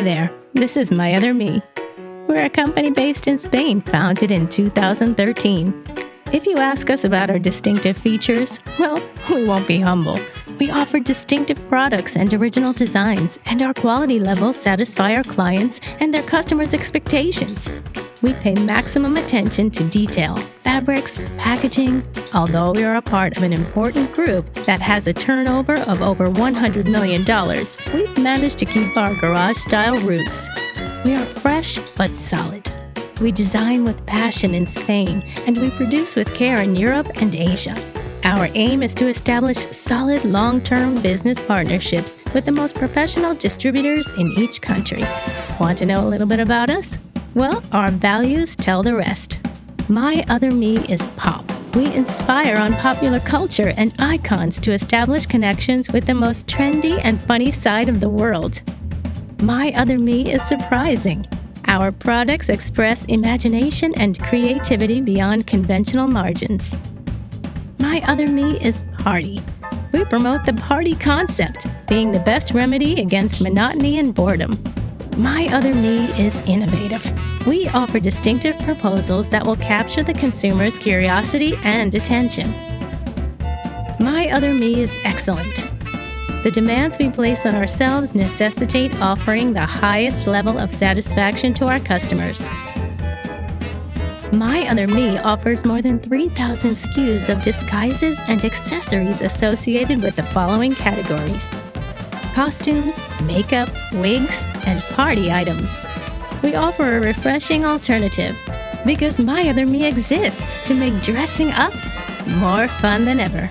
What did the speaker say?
Hi there, this is My Other Me. We're a company based in Spain, founded in 2013. If you ask us about our distinctive features, well, we won't be humble. We offer distinctive products and original designs, and our quality levels satisfy our clients and their customers' expectations. We pay maximum attention to detail, fabrics, packaging. Although we are a part of an important group that has a turnover of over $100 million, we've managed to keep our garage-style roots. We are fresh but solid. We design with passion in Spain, and we produce with care in Europe and Asia. Our aim is to establish solid long-term business partnerships with the most professional distributors in each country. Want to know a little bit about us? Well, our values tell the rest. My Other Me is pop. We inspire on popular culture and icons to establish connections with the most trendy and funny side of the world. My Other Me is surprising. Our products express imagination and creativity beyond conventional margins. My Other Me is party. We promote the party concept, being the best remedy against monotony and boredom. My Other Me is innovative. We offer distinctive proposals that will capture the consumer's curiosity and attention. My Other Me is excellent. The demands we place on ourselves necessitate offering the highest level of satisfaction to our customers. My Other Me offers more than 3,000 SKUs of disguises and accessories associated with the following categories: costumes, makeup, wigs, and party items. We offer a refreshing alternative because My Other Me exists to make dressing up more fun than ever.